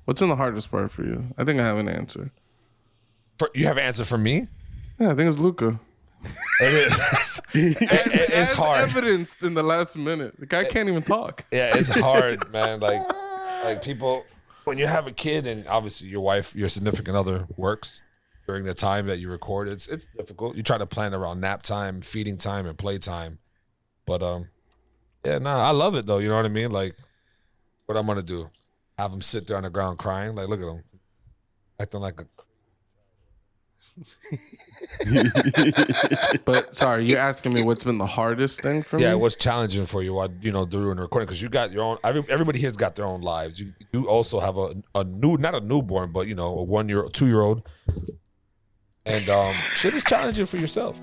What's been the hardest part for you? I think I have an answer. You have an answer for me? Yeah, I think it's Luca. It is. It's hard. Evidenced in the last minute. The guy can't even talk. Yeah, it's hard, man. Like people, when you have a kid and obviously your wife, your significant other works during the time that you record, it's difficult. You try to plan around nap time, feeding time, and play time. But I love it though. You know what I mean? Like, what I'm gonna do? Have him sit there on the ground crying? Like, look at him, acting like a. But sorry, you're asking me what's been the hardest thing for me? Yeah, what's challenging for you while during the recording? Because you got your own. Everybody here's got their own lives. You also have not a newborn, but a 1-year-old, 2-year-old, and shit is challenging for yourself.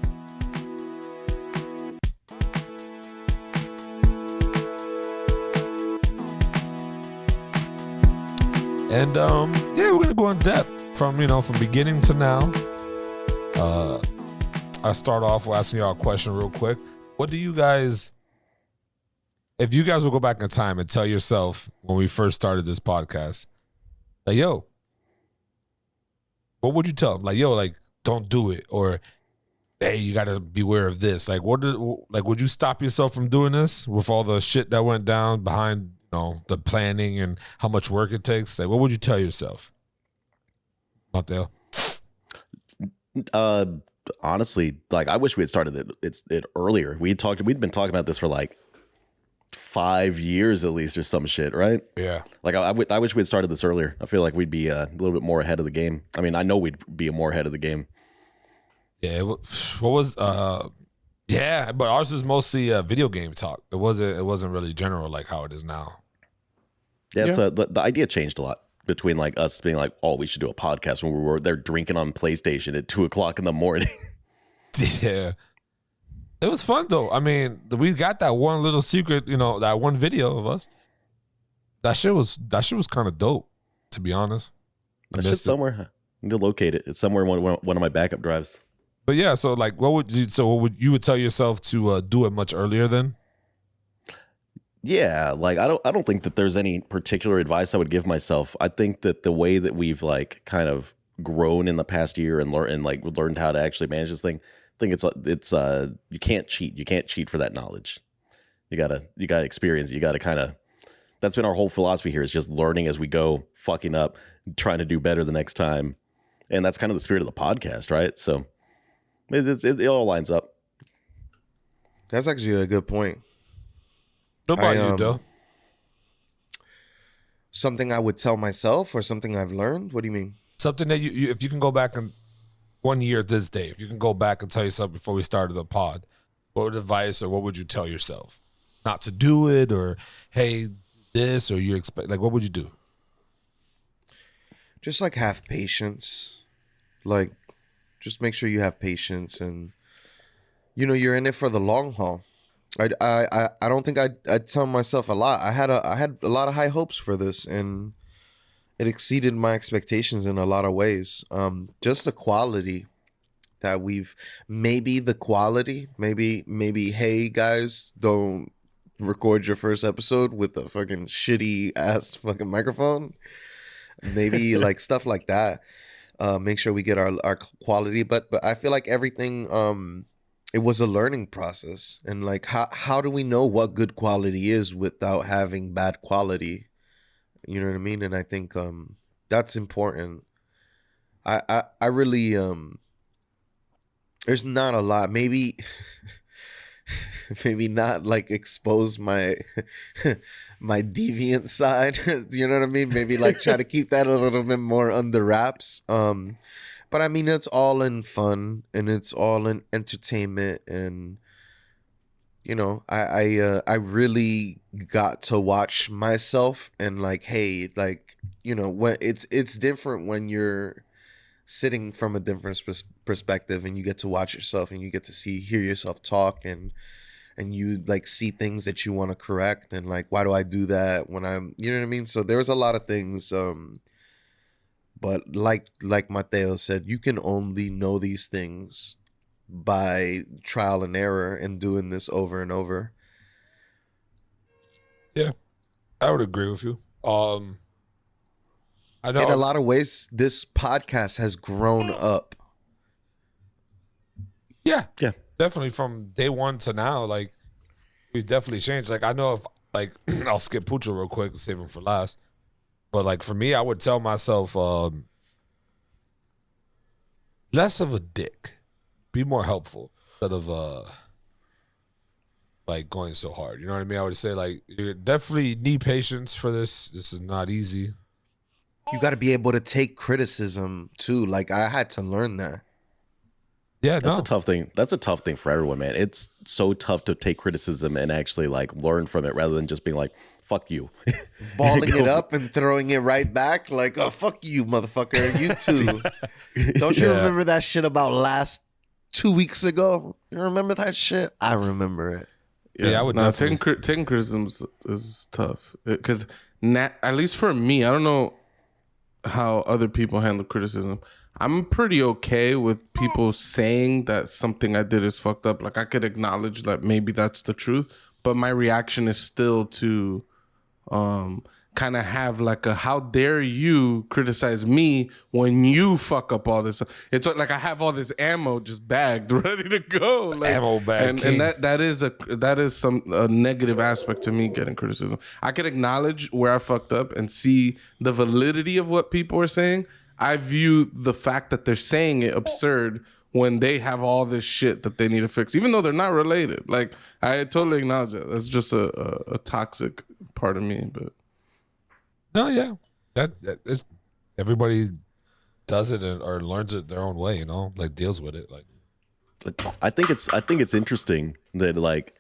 And we're gonna go in depth from beginning to now. I start off with asking y'all a question real quick. What do you guys, if you guys will go back in time and tell yourself when we first started this podcast, like, yo, what would you tell them? Like, yo, like, don't do it, or hey, you gotta beware of this. Like, would you stop yourself from doing this with all the shit that went down behind the planning and how much work it takes? Like, what would you tell yourself? Mateo? Honestly, like, I wish we had started it earlier. We'd been talking about this for like 5 years at least, or some shit, right? Yeah. Like, I wish we had started this earlier. I feel like we'd be a little bit more ahead of the game. I mean, I know we'd be more ahead of the game. Yeah. Yeah, but ours was mostly video game talk. It wasn't really general like how it is now. Yeah, the idea changed a lot between like us being like, oh, we should do a podcast when we were there drinking on PlayStation at 2:00 in the morning. Yeah. It was fun though. I mean, we got that one little secret, that one video of us. That shit was kind of dope, to be honest. That shit's somewhere. I need to locate it. It's somewhere in one of my backup drives. But yeah, so like, what would you tell yourself to do it much earlier then? Yeah, like I don't think that there's any particular advice I would give myself. I think that the way that we've like kind of grown in the past year and learned how to actually manage this thing, I think it's you can't cheat. You can't cheat for that knowledge. You gotta experience. You gotta kind of. That's been our whole philosophy here, is just learning as we go, fucking up, trying to do better the next time, and that's kind of the spirit of the podcast, right? So it all lines up. That's actually a good point. What about you, Joe? Something I would tell myself, or something I've learned? What do you mean? Something that you if you can go back in 1 year this day, if you can go back and tell yourself before we started the pod, what would advice or what would you tell yourself? Not to do it, or hey, this, or you expect, like, what would you do? Just like have patience. Like, just make sure you have patience, and you're in it for the long haul. I don't think I'd tell myself a lot. I had a lot of high hopes for this, and it exceeded my expectations in a lot of ways. Just the quality that maybe hey guys, don't record your first episode with a fucking shitty ass fucking microphone. Maybe like stuff like that. Make sure we get our quality, but I feel like everything it was a learning process, and like how do we know what good quality is without having bad quality? You know what I mean? And I think that's important. I really there's not a lot. Maybe not like expose my my deviant side. You know what I mean? Maybe like try to keep that a little bit more under wraps. But I mean, it's all in fun, and it's all in entertainment, and I really got to watch myself, and like, hey, like, when it's different when you're sitting from a different perspective, and you get to watch yourself, and you get to hear yourself talk, and you like see things that you want to correct, and like, why do I do that when I'm, you know what I mean? So there's a lot of things. But like Mateo said, you can only know these things by trial and error and doing this over and over. Yeah, I would agree with you. I I know. In a lot of ways, this podcast has grown up. Yeah. Yeah. Definitely from day one to now, like we've definitely changed. Like I know if like I'll skip Pucho real quick and save him for last. But like for me, I would tell myself less of a dick. Be more helpful instead of like going so hard. You know what I mean? I would say like you definitely need patience for this. This is not easy. You got to be able to take criticism too. Like I had to learn that. Yeah, That's no. a tough thing. That's a tough thing for everyone, man. It's so tough to take criticism and actually like learn from it rather than just being like, fuck you. Balling Go it for- up and throwing it right back like, oh, fuck you, motherfucker. You too. Don't you Yeah. remember that shit about last 2 weeks ago? You remember that shit? I remember it. Yeah, I would no, definitely- taking criticism is tough because at least for me, I don't know how other people handle criticism. I'm pretty okay with people saying that something I did is fucked up. Like I could acknowledge that maybe that's the truth, but my reaction is still to kind of have like a how dare you criticize me when you fuck up all this. It's like I have all this ammo just bagged ready to go. Like, Ammo bag king. and that is some a negative aspect to me getting criticism. I can acknowledge where I fucked up and see the validity of what people are saying. I view the fact that they're saying it absurd when they have all this shit that they need to fix, even though they're not related. Like I totally acknowledge that. That's just a toxic part of me. But No, yeah. That is everybody does it or learns it their own way, you know, like deals with it. Like I think it's interesting that like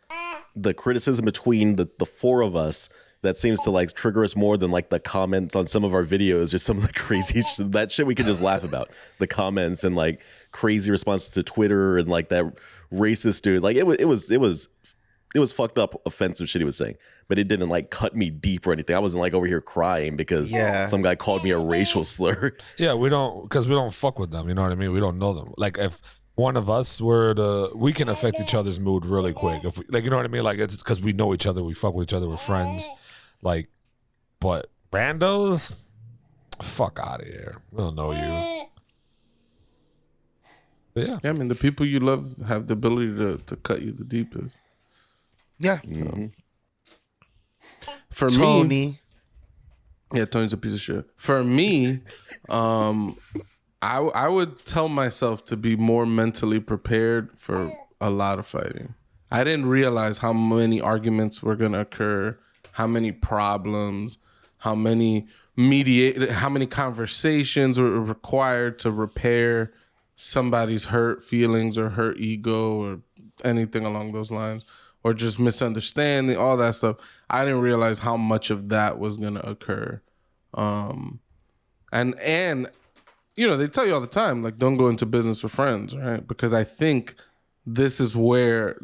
the criticism between the four of us that seems to like trigger us more than like the comments on some of our videos or some of the crazy that shit we can just laugh about. The comments and like crazy responses to Twitter and like that racist dude. Like it was fucked up offensive shit he was saying, but it didn't like cut me deep or anything. I wasn't like over here crying because some guy called me a racial slur. yeah, we don't fuck with them, you know what I mean? We don't know them. Like if one of us we can affect each other's mood really quick. If we, like, you know what I mean? Like it's because we know each other, we fuck with each other, we're friends. Like, but randos, fuck out of here. We don't know you. But yeah. yeah, I mean the people you love have the ability to cut you the deepest. Yeah. For me, Tony. yeah, Tony's a piece of shit. For me, I would tell myself to be more mentally prepared for a lot of fighting. I didn't realize how many arguments were gonna occur, how many problems, how many conversations were required to repair somebody's hurt feelings or hurt ego or anything along those lines, or just misunderstanding, all that stuff. I didn't realize how much of that was gonna occur. And you know, they tell you all the time, like, don't go into business with friends, right? Because I think this is where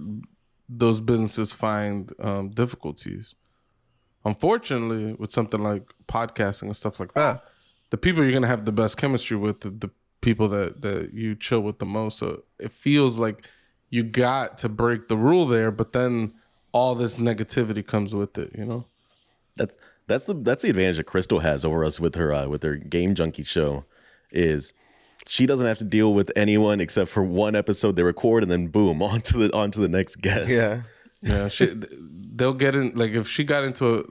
those businesses find difficulties. Unfortunately, with something like podcasting and stuff like that, the people you're gonna have the best chemistry with, the people that you chill with the most. So it feels like you got to break the rule there, but then all this negativity comes with it, you know? That's the advantage that Crystal has over us with her Game Junkie show, is she doesn't have to deal with anyone except for one episode they record and then boom, on to the next guest. Yeah. Yeah, they'll get in, like, if she got into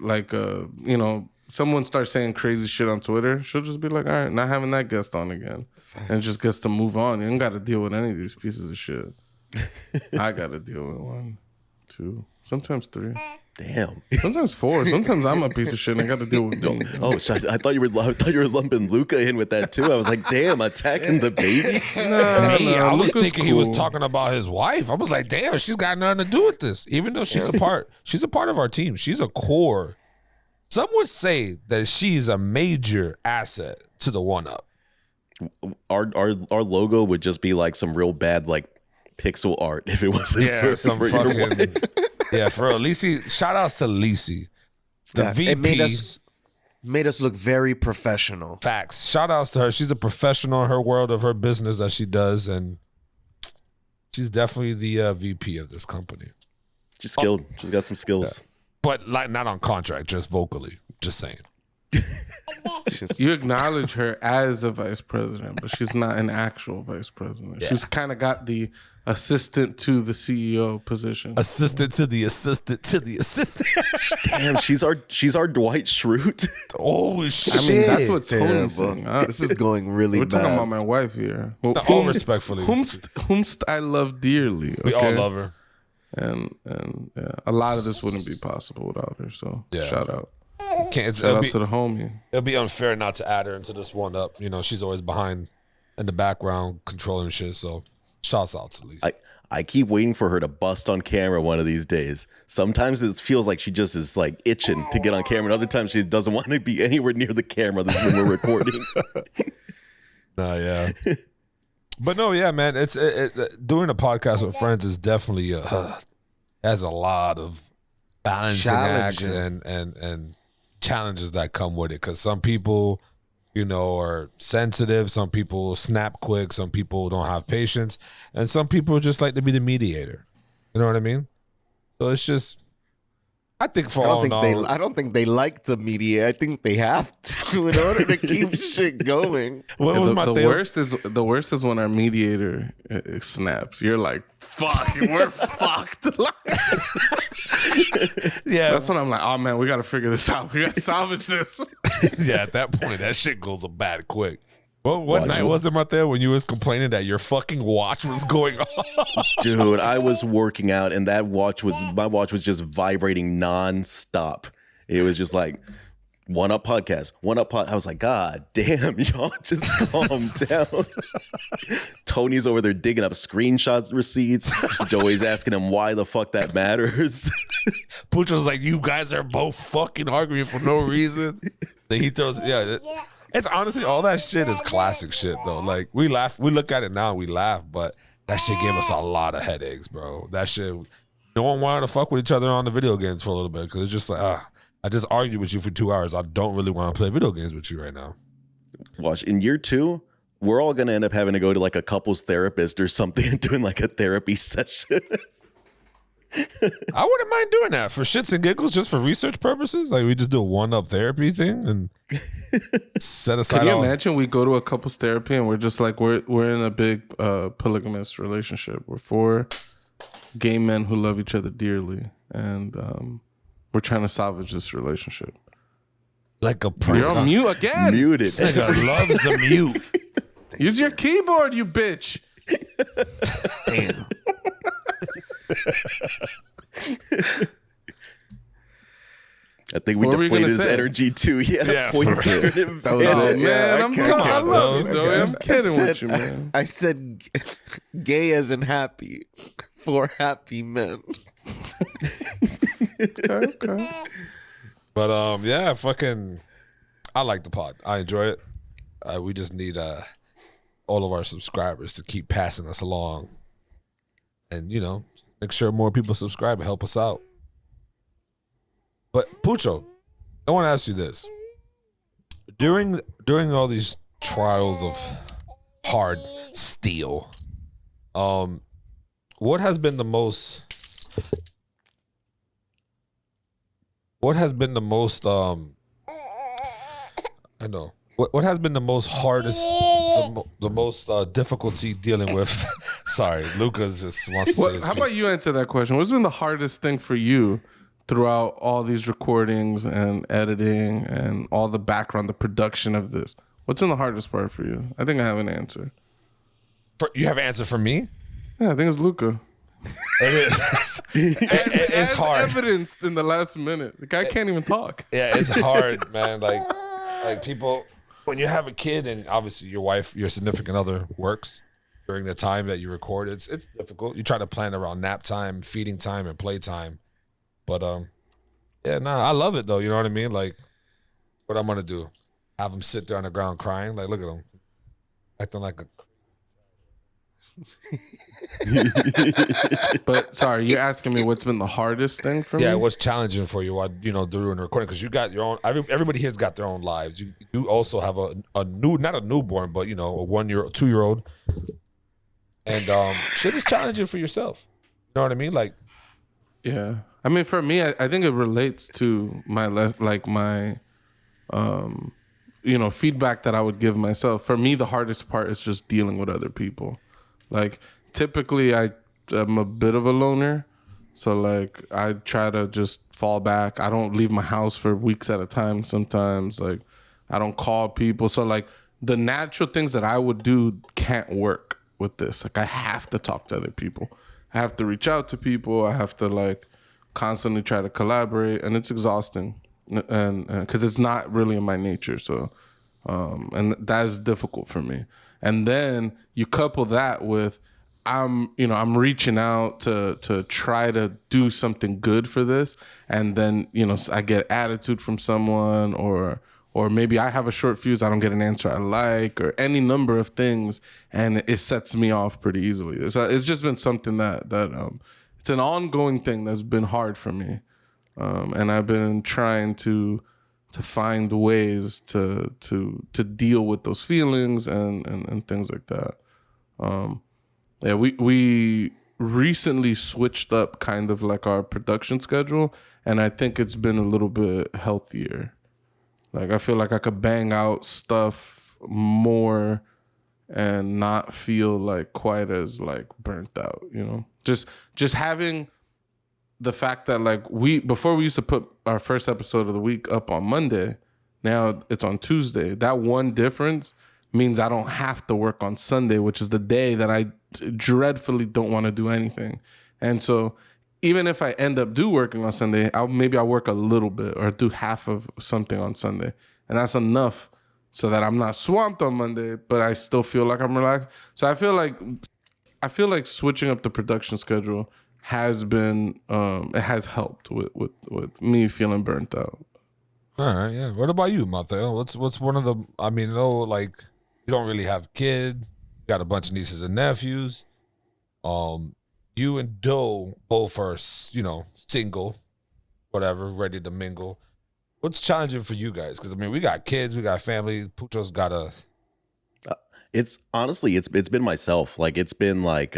you know, someone starts saying crazy shit on Twitter, she'll just be like, all right, not having that guest on again. And just gets to move on. You don't got to deal with any of these pieces of shit. I got to deal with 1, 2, sometimes 3, Damn. sometimes 4. Sometimes I'm a piece of shit and I got to deal with me. Oh, I thought you were lumping Luca in with that too. I was like, damn, attacking the baby. Me, I was Luca's thinking he was cool. talking about his wife. I was like, damn, she's got nothing to do with this. Even though she's a part of our team. She's a core. Some would say that she's a major asset to the 1UP. Our logo would just be like some real bad like pixel art if it wasn't Yeah, some for your fucking wife. yeah, for real. Lisi, shout outs to Lisi. The Yeah. VP. It made us look very professional. Facts. Shout outs to her. She's a professional in her world of her business that she does, and she's definitely the VP of this company. She's skilled. She's got some skills. But like not on contract, just vocally. Just saying. You acknowledge her as a vice president, but she's not an actual vice president. Yeah. She's kind of got the assistant to the CEO position. Assistant to the assistant to the assistant. Damn, she's our Dwight Schrute. Oh shit! I mean, that's what Damn, Tony's bro. saying. This is going really We're bad. talking about my wife here. All respectfully, Whomst I love dearly. we all okay? love her. And yeah, a lot of this wouldn't be possible without her. So Yeah. shout out. Can't, Shout out to the homie. it'll be unfair not to add her into this one up. You know, she's always behind in the background controlling shit. So shouts out to Lisa. I keep waiting for her to bust on camera one of these days. Sometimes it feels like she just is like itching to get on camera. And other times she doesn't want to be anywhere near the camera when we're recording. No, yeah. But no, yeah, man. It's doing a podcast with friends is definitely has a lot of balancing acts and challenges that come with it. Because some people, you know, are sensitive. Some people snap quick. Some people don't have patience, and some people just like to be the mediator. You know what I mean? So it's just, I think for all in all, I don't think they like to mediate. I think they have to in order to keep shit going. what was my the thing? worst is when our mediator snaps. You're like, fuck, we're fucked. Yeah, That's when I'm like, oh man, we gotta figure this out. We gotta salvage this. yeah. At that point, that shit goes bad quick. What Watch night it. was it, Mateo, when you was complaining that your fucking watch was going off? Dude, I was working out and my watch was just vibrating nonstop. It was just like one up podcast. I was like, God damn, y'all just calm down. Tony's over there digging up screenshots receipts. Joey's asking him why the fuck that matters. Pucho's like, you guys are both fucking arguing for no reason. Then he throws, it's honestly, all that shit is classic shit though. Like we look at it now and we laugh, but that shit gave us a lot of headaches, bro. That shit, no one wanted to fuck with each other on the video games for a little bit because it's just like, I just argued with you for 2 hours. I don't really want to play video games with you right now. Watch, in year 2, we're all gonna end up having to go to like a couples therapist or something and doing like a therapy session. I wouldn't mind doing that for shits and giggles, just for research purposes. Like we just do a one-up therapy thing and set aside. Can you all- imagine we go to a couples therapy and we're just like we're in a big polygamous relationship. We're 4 gay men who love each other dearly, and we're trying to salvage this relationship. like a You're on mute again. Muted. This nigga loves the mute. Use your keyboard, you bitch. Damn. I think we What were we deflated gonna his say? energy too. He had Yeah, a point for there. That was Oh it. man, Yeah, I'm I come can't- on, I on, love you, dog. Joey. I'm kidding said- with you, man. I said gay as in happy for happy men. Okay. But yeah, fucking, I like the pod. I enjoy it. We just need all of our subscribers to keep passing us along, and you know, make sure more people subscribe and help us out. But Pucho, I want to ask you this: during all these trials of hard steel, what has been the most? What has been the most I know. What has been the most hardest the most difficulty dealing with sorry, Lucas just wants to say his How piece. about you answer that question? What's been the hardest thing for you throughout all these recordings and editing and all the background, the production of this? What's been the hardest part for you? I think I have an answer. You have an answer for me? Yeah, I think it's Luca. It is. It's As hard. evidenced in the last minute. The guy can't even talk. Yeah, it's hard, man. Like people, when you have a kid and obviously your wife, your significant other works during the time that you record, it's difficult. You try to plan around nap time, feeding time, and play time. But yeah, I love it though. You know what I mean? Like, what I'm gonna do? Have him sit there on the ground crying? Like, look at him, acting like a. But sorry, you're asking me what's been the hardest thing for me? Yeah, it was challenging for you while during the recording because you got your own. Everybody here's got their own lives. You also have a new, not a newborn, but a 2-year-old, and shit is challenging for yourself. You know what I mean? Like, Yeah, I mean, for me, I think it relates to my feedback that I would give myself. For me, the hardest part is just dealing with other people. Like, typically I'm a bit of a loner. So like I try to just fall back. I don't leave my house for weeks at a time sometimes. Like I don't call people. So like the natural things that I would do can't work with this. Like I have to talk to other people. I have to reach out to people. I have to like constantly try to collaborate, and it's exhausting. And because it's not really in my nature. So and that is difficult for me. And then you couple that with I'm reaching out to try to do something good for this, and then I get attitude from someone, or maybe I have a short fuse, I don't get an answer I like, or any number of things, and it sets me off pretty easily. So it's just been something that it's an ongoing thing that's been hard for me, and I've been trying to find ways to deal with those feelings and things like that. Yeah, we recently switched up kind of like our production schedule, and I think it's been a little bit healthier. Like I feel like I could bang out stuff more and not feel like quite as like burnt out, Just having the fact that like before we used to put our first episode of the week up on Monday, now it's on Tuesday. That one difference means I don't have to work on Sunday, which is the day that I dreadfully don't want to do anything. And so even if I end up working on Sunday, I'll work a little bit or do half of something on Sunday. And that's enough so that I'm not swamped on Monday, but I still feel like I'm relaxed. So I feel like switching up the production schedule has been, it has helped with me feeling burnt out. All right, yeah. What about you, Mateo? What's one of the, like, you don't really have a kid, got a bunch of nieces and nephews. You and Doe both are, single, whatever, ready to mingle. What's challenging for you guys? Because we got kids, we got family. Pucho's got a. It's honestly, it's been myself. Like it's been like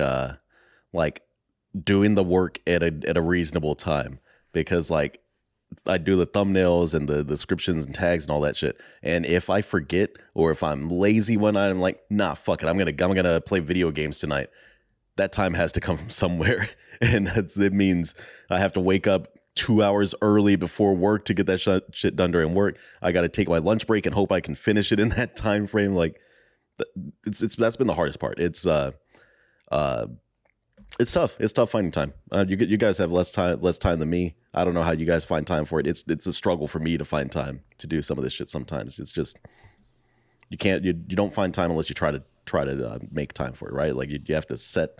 doing the work at a reasonable time, because like I do the thumbnails and the descriptions and tags and all that shit. And if I forget, or if I'm lazy one night, I'm like, nah, fuck it. I'm gonna play video games tonight. That time has to come from somewhere. And it means I have to wake up 2 hours early before work to get that shit done during work. I got to take my lunch break and hope I can finish it in that time frame. Like that's been the hardest part. It's tough. It's tough finding time. You guys have less time than me. I don't know how you guys find time for it. It's a struggle for me to find time to do some of this shit sometimes. It's just you don't find time unless you try to make time for it, right? Like you have to set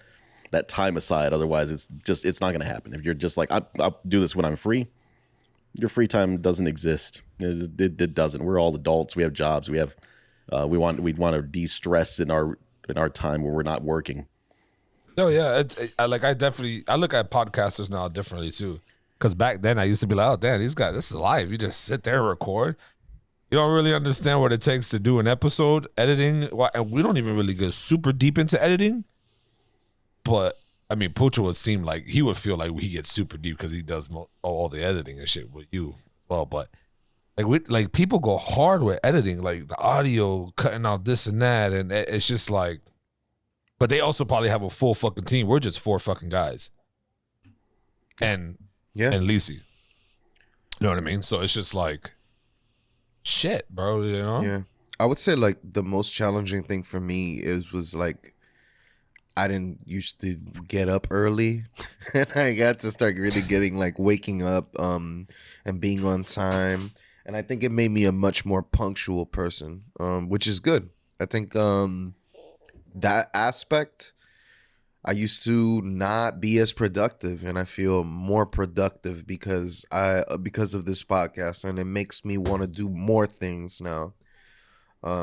that time aside. Otherwise, it's not going to happen. If you're just like I'll do this when I'm free, your free time doesn't exist. It doesn't. We're all adults. We have jobs. We have we want to de-stress in our time where we're not working. Oh yeah, I look at podcasters now differently too. Because back then I used to be like, oh damn, these guys, this is live. You just sit there and record. You don't really understand what it takes to do an episode, editing, and we don't even really get super deep into editing. But Pucho would seem like he would feel like he gets super deep because he does all the editing and shit with you. Well, but like people go hard with editing, like the audio, cutting out this and that, and it's just like. But they also probably have a full fucking team. We're just 4 fucking guys, and Lisi. You know what I mean? So it's just like. Shit, bro, Yeah. I would say like the most challenging thing for me was like I didn't used to get up early and I got to start really getting like waking up and being on time, and I think it made me a much more punctual person, which is good. I think that aspect I used to not be as productive, and I feel more productive because of this podcast, and it makes me want to do more things now.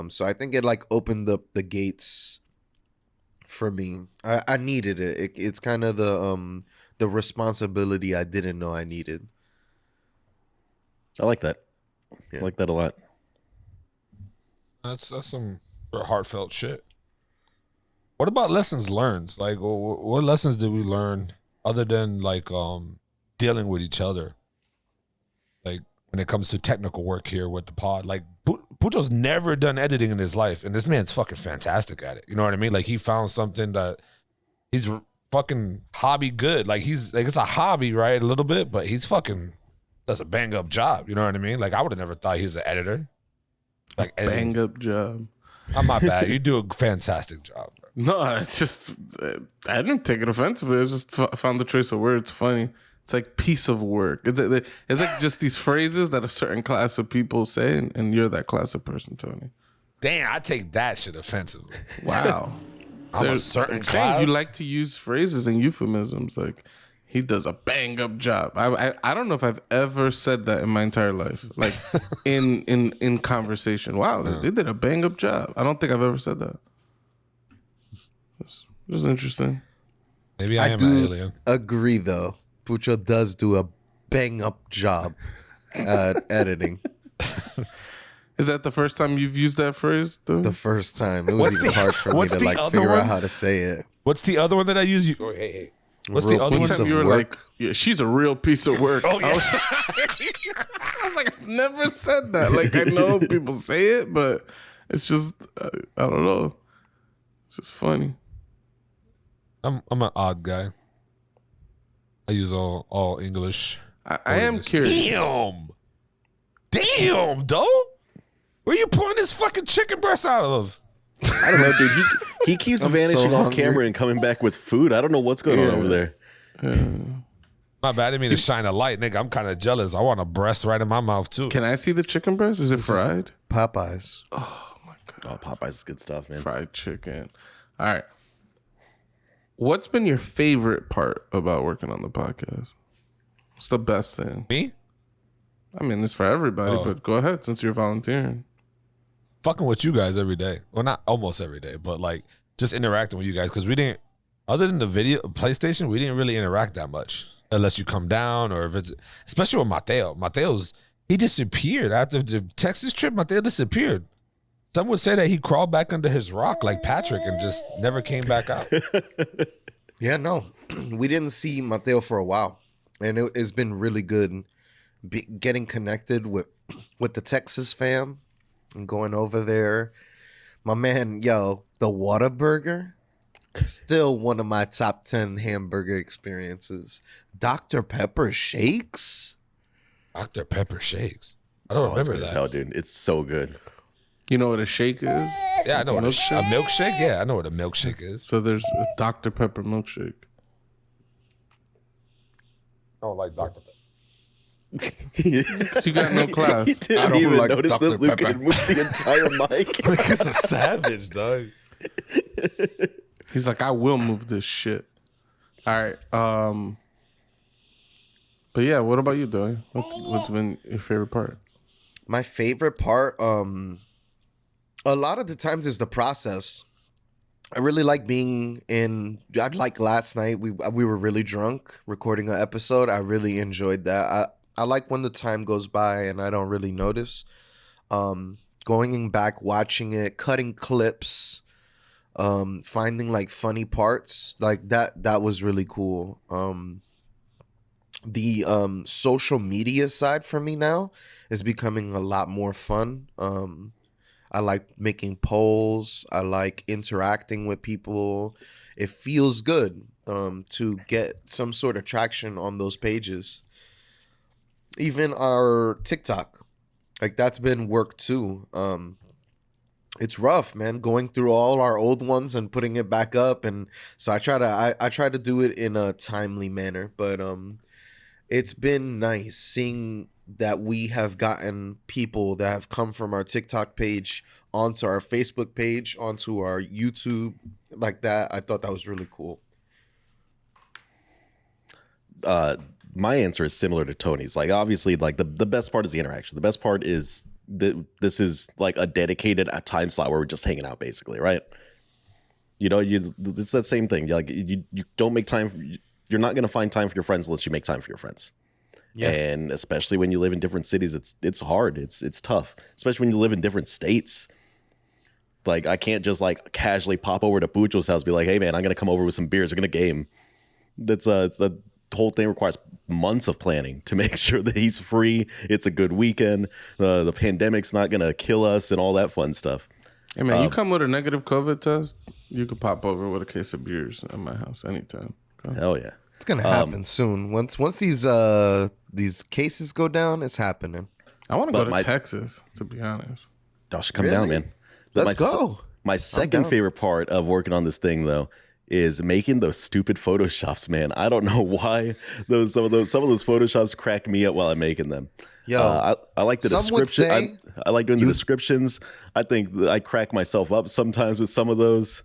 So I think it like opened up the gates for me. I needed it. It's kind of the responsibility I didn't know I needed. I like that. Yeah. I like that a lot. That's some heartfelt shit. What about lessons learned? Like, what lessons did we learn other than like dealing with each other? Like, when it comes to technical work here with the pod. Like Pucho's never done editing in his life, and this man's fucking fantastic at it. You know what I mean? Like he found something that he's fucking hobby good. Like he's like, it's a hobby, right? A little bit, but he's fucking does a bang up job. You know what I mean? Like I would have never thought he was an editor. Like Bang up job. I'm not bad. You do a fantastic job. Bro. No, it's just I didn't take it offensively. I just found the choice of words funny. It's like piece of work. It's like just these phrases that a certain class of people say, and you're that class of person, Tony. Damn, I take that shit offensively. Wow. I'm a certain class. You like to use phrases and euphemisms. Like he does a bang up job. I don't know if I've ever said that in my entire life. Like in conversation. Wow, they did a bang up job. I don't think I've ever said that. It was interesting. Maybe I am do an alien. agree though. Pucho does do a bang up job at editing. Is that the first time you've used that phrase? Though? The first time, it was even hard for me what's to the like other figure one? out how to say it. What's the other one that I use? Hey. What's the Real other one? piece One time of you were work. like, yeah, she's a real piece of work. Oh, yeah. I was like, I've never said that. Like, I know people say it, but it's just, I don't know. It's just funny. I'm an odd guy. I use all English. I am curious. Damn, though. Where you pulling this fucking chicken breast out of? I don't know, dude. He keeps I'm vanishing so off hungry. camera and coming back with food. I don't know what's going on over there. My bad. I didn't mean to shine a light, nigga. I'm kind of jealous. I want a breast right in my mouth too. Can I see the chicken breast? Is it fried? Popeyes. Oh, Popeyes is good stuff, man. Fried chicken. All right. What's been your favorite part about working on the podcast? What's the best thing? Me? I mean, it's for everybody, but go ahead since you're volunteering. Fucking with you guys every day. Well, not almost every day, but like just interacting with you guys because we didn't. Other than the video PlayStation, we didn't really interact that much unless you come down or if it's especially with Mateo. He disappeared after the Texas trip. Mateo disappeared. Some would say that he crawled back under his rock like Patrick and just never came back out. Yeah, no, we didn't see Mateo for a while, and it's been really good getting connected with the Texas fam and going over there. My man, the Whataburger, still one of my top 10 hamburger experiences. Dr. Pepper shakes. Dr. Pepper shakes. I don't remember It's good as that. hell, dude. It's so good. You know what a shake is? Yeah, I know what a milkshake. Yeah, I know what a milkshake is. So there's a Dr. Pepper milkshake. I don't like Dr. Pepper. So you got no class. He didn't I don't even like notice Dr. that Luke Pepper. had moved the entire mic. He's a savage, dog. He's like, I will move this shit. All right. But yeah, what about you, Doy? What's been your favorite part? My favorite part, a lot of the times is the process. I really like being in. I'd like last night. We were really drunk recording an episode. I really enjoyed that. I like when the time goes by and I don't really notice. Going back, watching it, cutting clips, finding like funny parts like that. That was really cool. The social media side for me now is becoming a lot more fun. I like making polls. I like interacting with people. It feels good to get some sort of traction on those pages. Even our TikTok, like that's been work too. It's rough, man, going through all our old ones and putting it back up. And so I try to do it in a timely manner, but it's been nice seeing that we have gotten people that have come from our TikTok page onto our Facebook page, onto our YouTube, like that. I thought that was really cool. My answer is similar to Tony's. Like, obviously, like the best part is the interaction. The best part is that this is like a dedicated time slot where we're just hanging out, basically, right? You know, it's that same thing. Like, you don't make time. You're not going to find time for your friends unless you make time for your friends. Yeah. And especially when you live in different cities, it's hard. It's tough, especially when you live in different states. Like, I can't just like casually pop over to Pucho's house, be like, "Hey man, I'm gonna come over with some beers. We're gonna game." whole thing requires months of planning to make sure that he's free. It's a good weekend. The pandemic's not gonna kill us and all that fun stuff. Hey man, you come with a negative COVID test, you could pop over with a case of beers at my house anytime. Okay? Hell yeah. It's gonna happen soon. Once these cases go down, it's happening. I want to go But to Texas, to be honest. Y'all should come down, Really? man. But Let's go. My second down. favorite part of working on this thing, though, is making those stupid photoshops, man. I don't know why some of those photoshops crack me up while I'm making them. Yo, I like the some would description. say I like doing the descriptions. I think that I crack myself up sometimes with some of those.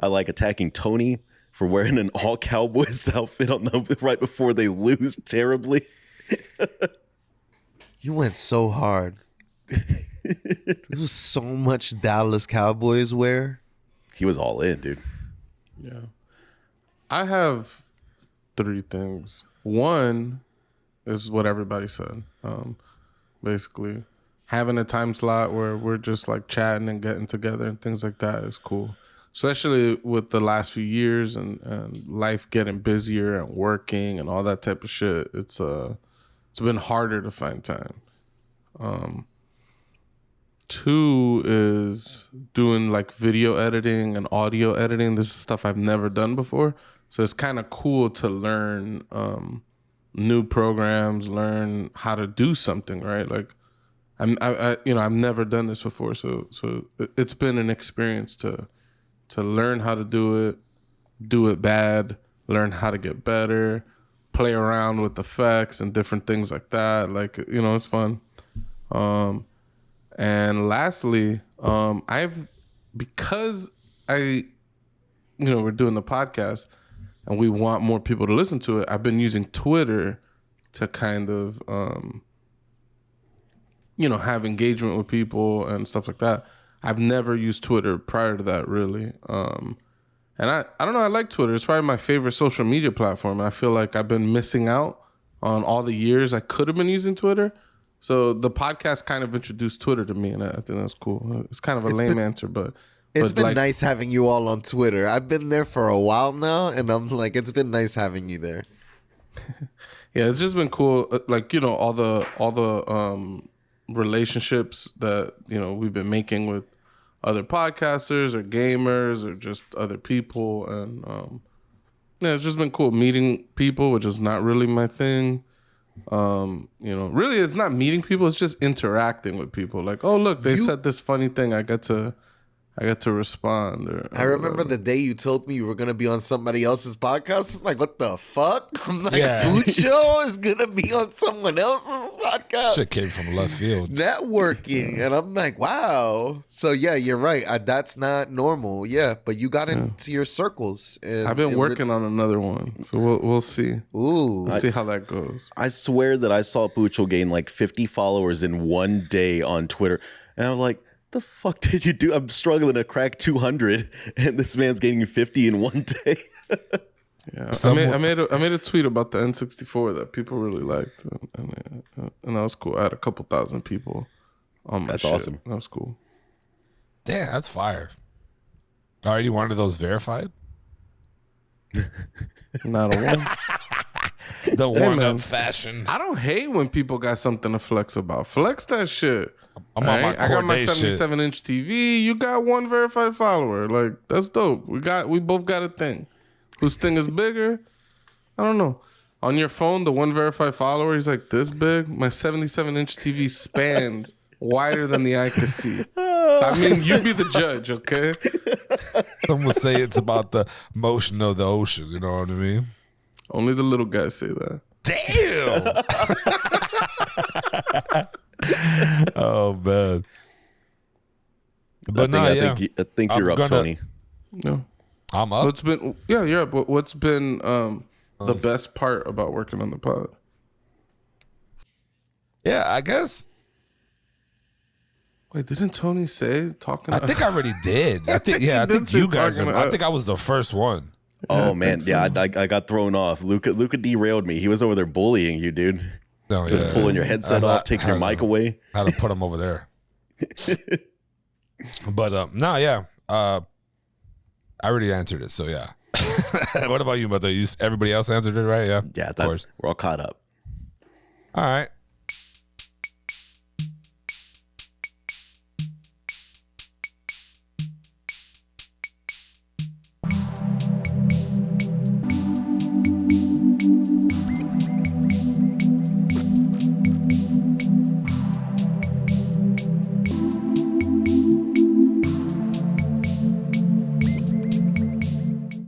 I like attacking Tony for wearing an all Cowboys outfit on the right before they lose terribly. you went so hard. There was so much Dallas Cowboys wear. He was all in, dude. Yeah. I have 3 things. One is what everybody said. Basically, having a time slot where we're just like chatting and getting together and things like that is cool. Especially with the last few years and life getting busier and working and all that type of shit. It's been harder to find time. 2 is doing like video editing and audio editing. This is stuff I've never done before. So it's kind of cool to learn new programs, learn how to do something, right? Like I've never done this before. So it's been an experience to learn how to do it bad, learn how to get better, play around with effects and different things like that. Like, it's fun. And lastly, because we're doing the podcast and we want more people to listen to it, I've been using Twitter to kind of, have engagement with people and stuff like that. I've never used Twitter prior to that, really. And I don't know, I like Twitter. It's probably my favorite social media platform. I feel like I've been missing out on all the years I could have been using Twitter. So the podcast kind of introduced Twitter to me, and I think that's cool. It's kind of a lame answer, but it's been nice having you all on Twitter. I've been there for a while now, and I'm like, it's been nice having you there. Yeah, it's just been cool. Like, all the relationships that we've been making with other podcasters or gamers or just other people, and it's just been cool meeting people, which is not really my thing. Really it's not meeting people, it's just interacting with people. Like, oh look, they said this funny thing, I got to respond. I remember the day you told me you were gonna be on somebody else's podcast. I'm like, what the fuck? I'm like, Pucho is gonna be on someone else's podcast. Shit came from left field. Networking, and I'm like, wow. So yeah, you're right. That's not normal. Yeah, but you got into your circles. And I've been working on another one, so we'll see. Ooh, we'll see how that goes. I swear that I saw Pucho gain like 50 followers in one day on Twitter, and I was like, the fuck did you do? I'm struggling to crack 200 and this man's getting 50 in one day. Yeah, I made a tweet about the N64 that people really liked, and that was cool. I had a couple thousand people on my That's shit. awesome. That was cool. Damn, that's fire. Already one of those verified? Not a one. The warm man. up fashion. I don't hate when people got something to flex about. Flex that shit. I'm on my I got my Corday shit. 77-inch TV. You got one verified follower. Like, that's dope. We both got a thing. Whose thing is bigger? I don't know. On your phone, the one verified follower, he's like this big. My 77-inch TV spans wider than the eye can see. So, I mean, you be the judge, okay? Some will say it's about the motion of the ocean. You know what I mean? Only the little guys say that. Damn. Oh man. But I think you're up, Tony. No. I'm up. You're up. What's been the best part about working on the pod? Yeah, I guess. Wait, didn't Tony say talking? I think I already did. I think I think you guys. I think I was the first one. Oh man, yeah, I got thrown off. Luca derailed me. He was over there bullying you, dude. No, Just pulling your headset off, taking your mic away. How to put him over there. But no, yeah. I already answered it, so yeah. What about you, mother? Everybody else answered it right? Yeah. Yeah, of course. we're all caught up. All right.